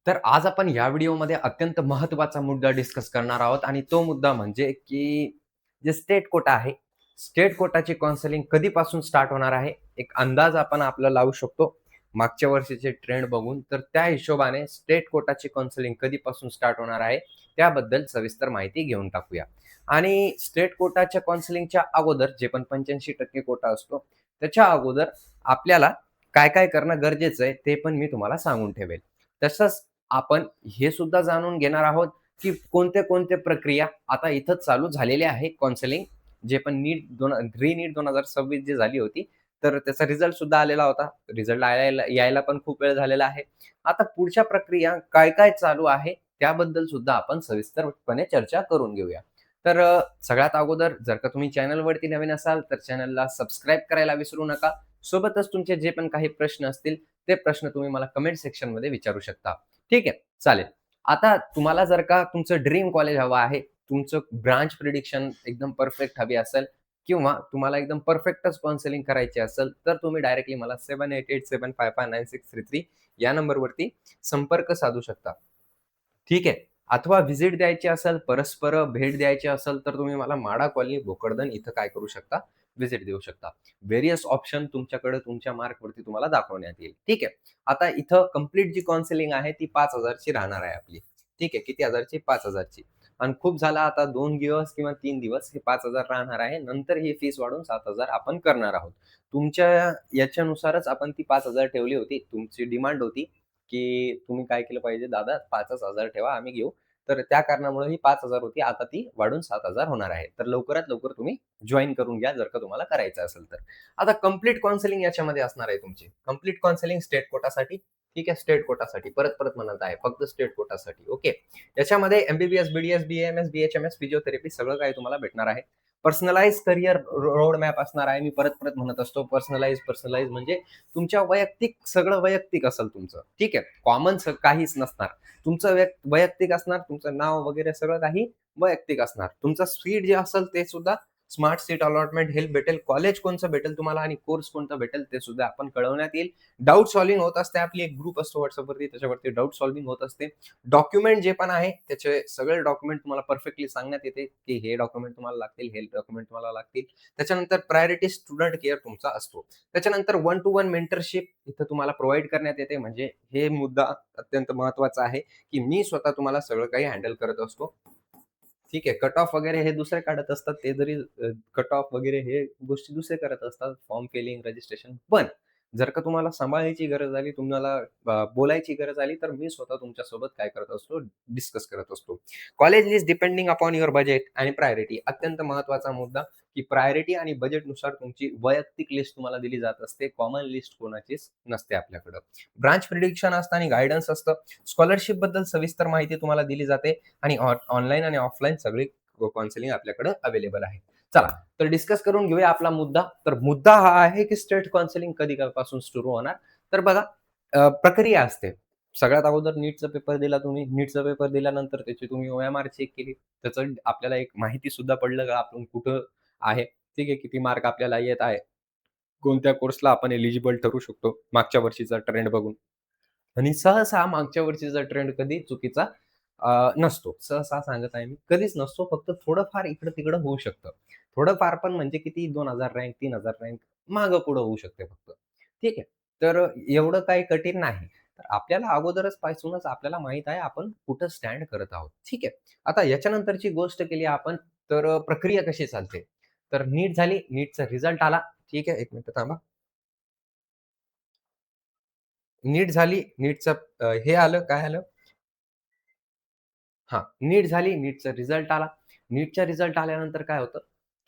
तर आज आपण या व्हिडिओमध्ये अत्यंत महत्त्वाचा मुद्दा डिस्कस करणार आहोत आणि तो मुद्दा म्हणजे की जे स्टेट कोटा आहे, स्टेट कोटाची काउन्सेलिंग कधीपासून स्टार्ट होणार आहे? एक अंदाज आपण आपला लावू शकतो मागच्या वर्षीचे ट्रेंड बघून. तर त्या हिशोबाने स्टेट कोटाची काउन्सेलिंग कधीपासून स्टार्ट होणार आहे, त्याबद्दल सविस्तर माहिती घेऊन टाकूया. आणि स्टेट कोटाच्या काउन्सेलिंगच्या अगोदर जे पण 85% कोटा असतो, त्याच्या अगोदर आपल्याला काय-काय करणं गरजेचं आहे, ते पण मी तुम्हाला सांगून ठेवेल. तसंच आपण हे सुद्धा जाणून घेणार आहोत, की कोणते-कोणते प्रक्रिया आता इथं चालू झालेली आहे काउन्सेलिंग. जे पण नीट 2026 जी झाली होती, तर त्याचा रिझल्ट सुद्धा आलेला होता. रिझल्ट यायला यायला पण खूप वेळ झालेला आहे. आता पुढच्या प्रक्रिया काय-काय चालू आहे, त्याबद्दल सुद्धा आपण सविस्तरपणे चर्चा करून घेऊया. तर सगळ्यात अगोदर जर का तुम्ही चॅनलवरती नवीन असाल, तर चॅनलला सबस्क्राईब करायला विसरू नका. सोबतच तुमचे जे पण काही प्रश्न असतील, ते प्रश्न तुम्ही मला कमेंट सेक्शनमध्ये विचारू शकता. ठीक आहे, चालेल. आता तुम्हाला जर का तुमचं ड्रीम कॉलेज हवं आहे, तुमचं ब्रांच प्रिडिक्शन एकदम परफेक्ट हवी असेल किंवा तुम्हाला एकदम परफेक्टच काउन्सेलिंग करायची असेल, तर तुम्ही डायरेक्टली मला 7887559633 या नंबरवरती संपर्क साधू शकता. ठीक आहे. अथवा व्हिजिट द्यायची असेल, परस्पर भेट द्यायची असेल, तर तुम्ही मला माडा कॉलनी, भोकरदन इथं काय करू शकता, व्हिजिट देऊ शकता. व्हेरियस ऑप्शन तुमच्याकडे तुमच्या मार्कवरती तुम्हाला दाखवण्यात येईल. ठीक आहे. आता इथं कंप्लीट जी काउन्सिलिंग आहे ती 5,000 ची राहणार आहे आपली. ठीक आहे. किती हजारची? 5,000 ची. आणि खूप झाला आता 2 दिवस किंवा 3 दिवस हे 5,000 राहणार आहे. नंतर ही फीस वाढून 7,000 आपण करणार आहोत. तुमच्या याच्यानुसारच आपण ती 5,000 ठेवली होती. तुमची डिमांड होती, की तुम्ही काय केलं पाहिजे, "दादा 5च हजार ठेवा, आम्ही घेऊ." तर त्या कारणामुळे ही 5,000 होती. आता ती वाढून 7,000 होणार आहे. तर लवकरात लवकर तुम्ही जॉइन करून घ्या, जर का तुम्हाला करायचं असेल तर. आता कंप्लीट काउन्सिलिंग याच्यामध्ये असणार आहे तुमची. कंप्लीट काउन्सिलिंग स्टेट कोटासाठी. ठीक आहे, स्टेट कोटासाठी. परत-परत म्हणत आहे. फक्त स्टेट कोटासाठी. ओके. याच्यामध्ये MBBS, BDS, BAMS, BHMS, physiotherapy सगळं काही तुम्हाला भेटणार आहे. पर्सनलाइज करियर रोड मॅप असणार आहे. मी परत-परत म्हणत असतो पर्सनलाइज म्हणजे तुमच्या वैयक्तिक सगळं वैयक्तिक असेल तुमचं. ठीक आहे. कॉमन काहीच नसणार. तुमचं वैयक्तिक असणार. तुमचं नाव वगैरे सगळं काही वैयक्तिक असणार. तुमचं सीट जे असेल ते सुद्धा स्मार्ट सीट अलॉटमेंट हेल्प भेटेल. कॉलेज कोणचं भेटेल तुम्हाला आणि कोर्स कोणता भेटेल ते सुद्धा आपण कळवण्यात येईल. डाउट सॉल्व्हिंग होत असते. आपली एक ग्रुप असतो WhatsAppवरती त्याच्यावरती डाउट सॉल्व्हिंग होत असते. डॉक्युमेंट जे पण आहे त्याचे सगळे डॉक्युमेंट तुम्हाला परफेक्टली सांगण्यात येते, की हे डॉक्युमेंट तुम्हाला लागतील, हे डॉक्युमेंट तुम्हाला लागतील. त्याच्यानंतर प्रायोरिटी स्टुडंट केअर तुमचा असतो. त्याच्यानंतर वन टू वन मेंटरशिप इथं तुम्हाला प्रोव्हाईड करण्यात येते. म्हणजे हे मुद्दा अत्यंत महत्त्वाचा आहे, की मी स्वतः तुम्हाला सगळं काही हँडल करत असतो. ठीक आहे. कट ऑफ वगैरे हे दुसरे काढत असतात. ते जरी कट ऑफ वगैरे हे गोष्टी दुसरे करत असतात. Form filling, registration. पण जर का तुम्हाला सांभाळायची गरज आली, तुम्हाला बोलायची गरज आली, तर मी स्वतः तुमच्यासोबत काय करत असतो, डिस्कस करत असतो. College list depending upon your budget आणि प्रायोरिटी. अत्यंत महत्त्वाचा मुद्दा, की प्रायोरिटी आणि बजेटनुसार तुमची वैयक्तिक लिस्ट तुम्हाला दिली जात असते. कॉमन लिस्ट कोणाचीच नसते आपल्याकडं. ब्रांच प्रिडिक्शन असतं आणि गाईडन्स असतं. स्कॉलरशिपबद्दल सविस्तर माहिती तुम्हाला दिली जाते. आणि ऑनलाईन आणि ऑफलाईन सगळी काउन्सिलिंग आपल्याकडे अवेलेबल आहे. चला, तर डिस्कस करून घेऊया आपला मुद्दा. तर मुद्दा हा आहे, की स्टेट काउन्सिलिंग कधीपासून सुरू होणार? तर बघा, प्रक्रिया असते. सगळ्यात अगोदर नीटचा पेपर दिला तुम्ही. नीटचा पेपर दिल्यानंतर त्याची तुम्ही OMR चेक केली. त्याचं आपल्याला एक माहिती सुद्धा पडलं का आपण कुठं आहे. ठीक आहे. किती मार्क आपल्याला येत आहे. कोणत्या कोर्सला आपण एलिजिबल ठरू शकतो मागच्या वर्षीचा ट्रेंड बघून. आणि सहसा मागच्या वर्षीचा ट्रेंड कधी चुकीचा नसतो. सहसा सांगत आहे मी, कधीच नसतो. फक्त थोडंफार इकडं-तिकडं होऊ शकतं. थोडंफार पण म्हणजे किती 2,000 रँक, 3,000 रँक मागं-पुढं होऊ शकते फक्त. ठीक आहे. तर एवढं काही कठीण नाही. तर आपल्याला अगोदरच पासूनच आपल्याला माहीत आहे आपण कुठं स्टँड करत आहोत. ठीक आहे. आता याच्यानंतरची गोष्ट केली आपण, तर प्रक्रिया कशी चालते? तर नीट झाली, नीटचा रिझल्ट आला. ठीक आहे. 1 मिनिट थांबा. नीट झाली, नीटचं हे आलं, काय आलं? हां, नीट झाली, नीटचा रिझल्ट आला. नीटचा रिझल्ट आल्यानंतर काय होतं,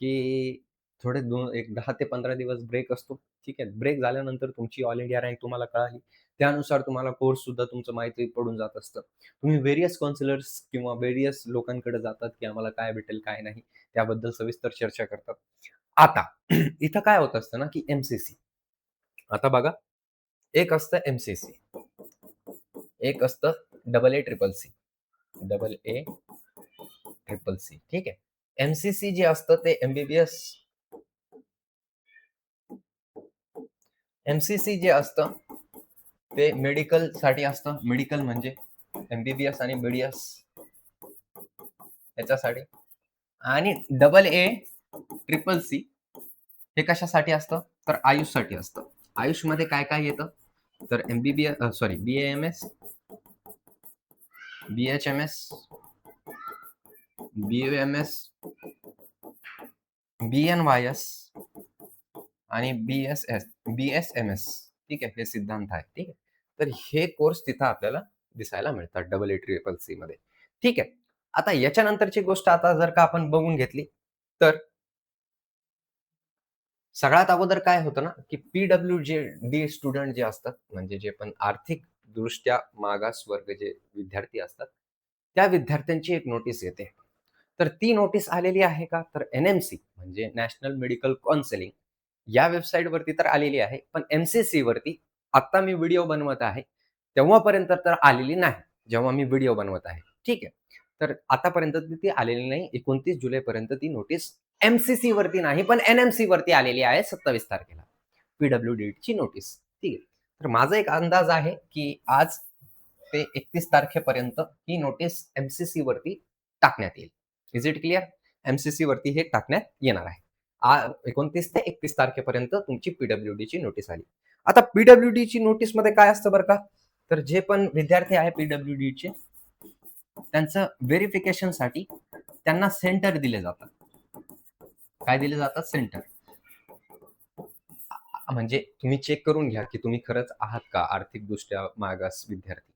की थोडे एक 10 ते 15 दिवस ब्रेक असतो. ठीक आहे. ब्रेक झाल्यानंतर तुमची ऑल इंडिया रँक तुम्हाला कळाली. त्यानुसार तुम्हाला कोर्स सुद्धा तुमचं माहिती पडून जात असतं. तुम्ही व्हेरियस काउन्सिलर्स किंवा व्हेरियस लोकांकडे जातात, की आम्हाला काय भेटेल, काय नाही, त्याबद्दल सविस्तर चर्चा करतात. आता इथं काय होत असतं ना, की एम-सी-सी. आता बघा, एक असतं एम-सी-सी, एक असतं double A, triple C. Double A, triple C. ठीक आहे. एम-सी-सी जे असतं ते एम-बी-बी-एस. एम-सी-सी जे असतं ते मेडिकल साठी असतं. मेडिकल म्हणजे MBBS आणि BDS याच्यासाठी. आणि AA, CCC हे कशासाठी असतं? तर आयुषसाठी असतं. आयुषमध्ये काय-काय येतं? तर BAMS, BHMS, BAMS, BNYS आणि BSMS. ठीक आहे. हे सिद्धांत आहे. ठीक आहे. तर हे कोर्स तिथं आपल्याला दिसायला मिळतात AA, मध्ये. ठीक आहे. आता याच्यानंतरची गोष्ट आता जर का आपण बघून घेतली, तर सगळ्यात अगोदर काय होतं ना, की PWD स्टुडंट जे असतात, म्हणजे जे पण आर्थिकदृष्ट्या मागासवर्ग जे विद्यार्थी असतात, त्या विद्यार्थ्यांची एक नोटीस येते. तर ती नोटीस आलेली आहे का? तर NMC म्हणजे नॅशनल मेडिकल काउन्सिलिंग या वेबसाईटवरती तर आलेली आहे. पण MCC वरती आत्ता मी व्हिडिओ बनवत आहे, तेव्हापर्यंत तर आलेली नाही. जेव्हा मी व्हिडिओ बनवत आहे. ठीक आहे. तर आतापर्यंत ती आलेली नाही. 29 जुलैपर्यंत ती नोटीस MCC वरती नाही, पण NMC वरती आलेली आहे 27 तारखेला. PWDची नोटीस. ठीक आहे. तर माझा एक अंदाज आहे, की आज ते 31 तारखेपर्यंत ही नोटीस MCC वरती टाकण्यात येईल. Is it clear? MCC वरती हे टाकण्यात येणार आहे. 29 ते 31 तारखेपर्यंत तुमची PWDची नोटीस आली. आता PWDची नोटीसमध्ये काय असतं बरं का? तर जे पण विद्यार्थी आहे PWDचे त्यांचं व्हेरिफिकेशनसाठी त्यांना सेंटर दिले जातात. काय दिले जातात? सेंटर. म्हणजे तुम्ही चेक करून घ्या, की तुम्ही खरंच आहात का आर्थिकदृष्ट्या मागास विद्यार्थी.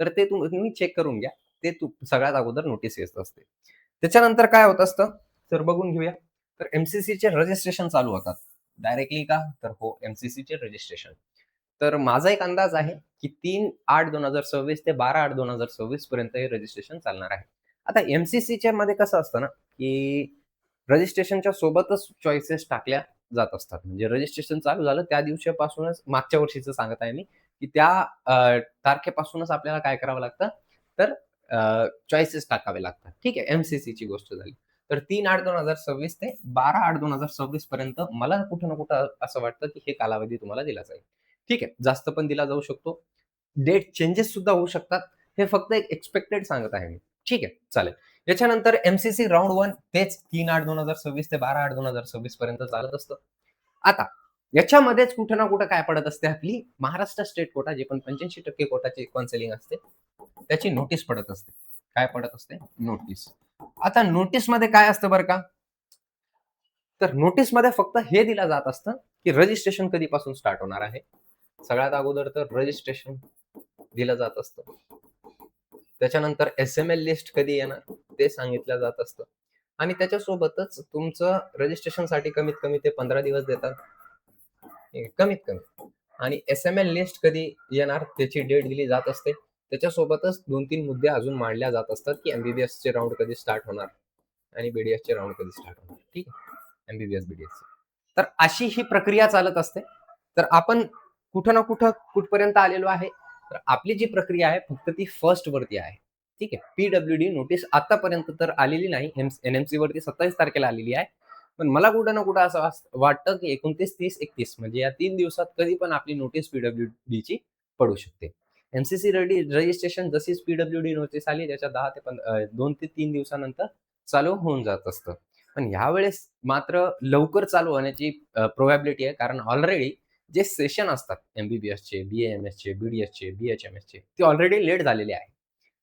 तर ते तुम्ही चेक करून घ्या. ते सगळ्यात अगोदर नोटीस येत असते. त्याच्यानंतर काय होत असतं, तर बघून घेऊया. तर MCCचे रजिस्ट्रेशन चालू होतात. डायरेक्टली का? तर हो, MCCचे रजिस्ट्रेशन. तर माझा एक अंदाज आहे, की 3/8/2026 ते 12/8/2026 पर्यंत हे रजिस्ट्रेशन चालणार आहे. आता MCCच्या मध्ये कसं असतं ना, की रजिस्ट्रेशनच्या सोबतच चॉईसेस टाकल्या जात असतात. म्हणजे रजिस्ट्रेशन चालू झालं त्या दिवसापासूनच मागच्या वर्षीचं सांगत आहे मी, की त्या तारखेपासूनच आपल्याला काय करावं लागतं, तर चॉईसेस टाकावे लागतात. ठीक आहे. MCCची गोष्ट झाली. तर 3/8/2026 ते 12/8/2026 पर्यंत मला कुठं ना कुठं असं वाटतं, की हे कालावधी तुम्हाला दिला जाईल. ठीक आहे. जास्त पण दिला जाऊ शकतो. डेट चेंजेस सुद्धा होऊ शकतात. हे फक्त एक एक्स्पेक्टेड सांगत आहे मी. ठीक आहे. चालेल. याच्यानंतर MCC राउंड 1 तेच 3/8/2026 ते 12/8/2026 पर्यंत चालत असतं. आता याच्यामध्येच कुठे ना कुठे काय पडत असते आपली महाराष्ट्र स्टेट कोटा जे पण 85% कोटाची काउन्सिलिंग असते, त्याची नोटीस पडत असते. काय पडत असते? नोटीस. आता नोटीसमध्ये काय असतं बरं का? तर नोटीसमध्ये फक्त हे दिलं जात असतं, की रजिस्ट्रेशन कधीपासून स्टार्ट होणार आहे. सगळ्यात अगोदर तर रजिस्ट्रेशन दिलं जात असतं. त्याच्यानंतर SML लिस्ट कधी येणार ते सांगितलं जात असतं. आणि त्याच्यासोबतच तुमचं रजिस्ट्रेशनसाठी कमीत कमी ते 15 दिवस देतात. कमीत कमी. आणि SML लिस्ट कधी येणार त्याची डेट दिली जात असते. त्याच्यासोबतच 2-3 मुद्दे अजून मांडल्या जात असतात, की MBBSचे राउंड कधी स्टार्ट होणार आणि BDSचे राउंड कधी स्टार्ट होणार. ठीक आहे. MBBS, BDSचे. तर अशी ही प्रक्रिया चालत असते. तर आपण कुठं ना कुठं कुठपर्यंत आलेलो आहे. तर आपली जी प्रक्रिया आहे फक्त ती फर्स्ट वरती आहे. ठीक आहे. PWD नोटीस आतापर्यंत तर आलेली नाही. NMC वरती 27 तारखेला आलेली आहे. पण मला कुठं ना कुठं असं वाटतं, की 29, 30, 31 म्हणजे या 3 दिवसात कधी पण आपली नोटीस PWDची पडू शकते. MCC रजिस्ट्रेशन जशीच PWD नोटीस आली त्याच्या 2 ते 3 दिवसानंतर चालू होऊन जात असतं. पण ह्यावेळेस मात्र लवकर चालू होण्याची प्रोबॅबिलिटी आहे. कारण ऑलरेडी जे सेशन असतात MBBSचे, BAMSचे, BDSचे, BHMSचे ते ऑलरेडी लेट झालेले आहे.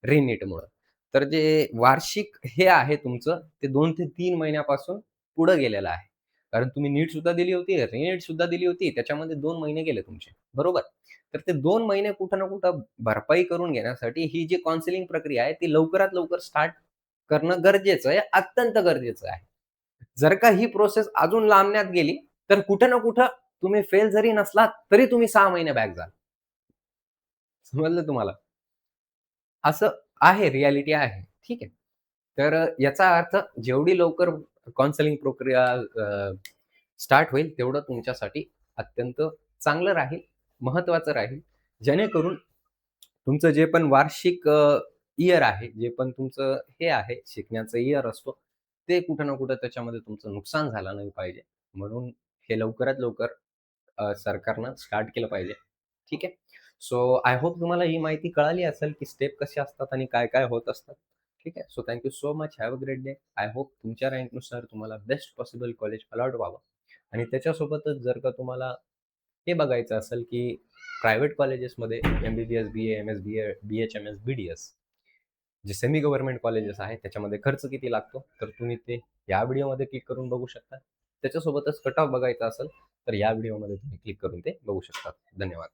रिनीटमुळं. तर जे वार्षिक हे आहे तुमचं ते 2 ते 3 महिन्यापासून पुढे गेलेलं आहे. कारण तुम्ही नीट सुद्धा दिली होती, रिनीट सुद्धा दिली होती. त्याच्यामध्ये 2 महिने गेले तुमचे. बरोबर? तर ते 2 महिने कुठं ना कुठं भरपाई करून घेण्यासाठी ही जी काउन्सिलिंग प्रक्रिया आहे ती लवकरात लवकर स्टार्ट करणं गरजेचं आहे, अत्यंत गरजेचं आहे. जर का ही प्रोसेस अजून लांबण्यात गेली, तर कुठे ना कुठं तुम्ही फेल जरी नसलात, तरी तुम्ही 6 महिने बॅक जाल. समजलं तुम्हाला? असं आहे, रिॲलिटी आहे. ठीक आहे. तर याचा अर्थ जेवढी लवकर काउन्सिलिंग प्रक्रिया स्टार्ट होईल, तेवढं तुमच्यासाठी अत्यंत चांगलं राहील, महत्त्वाचं राहील. जेणेकरून तुमचं जे पण वार्षिक इयर आहे, जे पण तुमचं हे आहे, शिकण्याचं इयर असतो, ते कुठं ना कुठं त्याच्यामध्ये तुमचं नुकसान झालं नाही पाहिजे. म्हणून हे लवकरात लवकर सरकारनं स्टार्ट केलं पाहिजे. ठीक आहे. सो आय होप तुम्हाला ही माहिती कळाली असेल, की स्टेप कसे असतात आणि काय-काय होत असतात. ठीक आहे. So thank so much. Have a great day. I hope तुमच्या रँकनुसार तुम्हाला बेस्ट पॉसिबल कॉलेज अलॉट व्हावं आणि त्याच्यासोबतच जर का तुम्हाला हे बघायचं असेल, की प्रायव्हेट कॉलेजेसमध्ये एम-बी-बी-एस, बी-ए, एम-एस, बी-ए, बी-एच-एम-एस, बी-डी-एस जे सेमी गव्हर्नमेंट कॉलेजेस आहेत त्याच्यामध्ये खर्च किती लागतो, तर तुम्ही ते या व्हिडिओमध्ये क्लिक करून बघू शकता. त्याच्यासोबतच कट ऑफ बघायचा असेल, तर या व्हिडिओमध्ये तुम्ही क्लिक करून ते बघू शकता. धन्यवाद.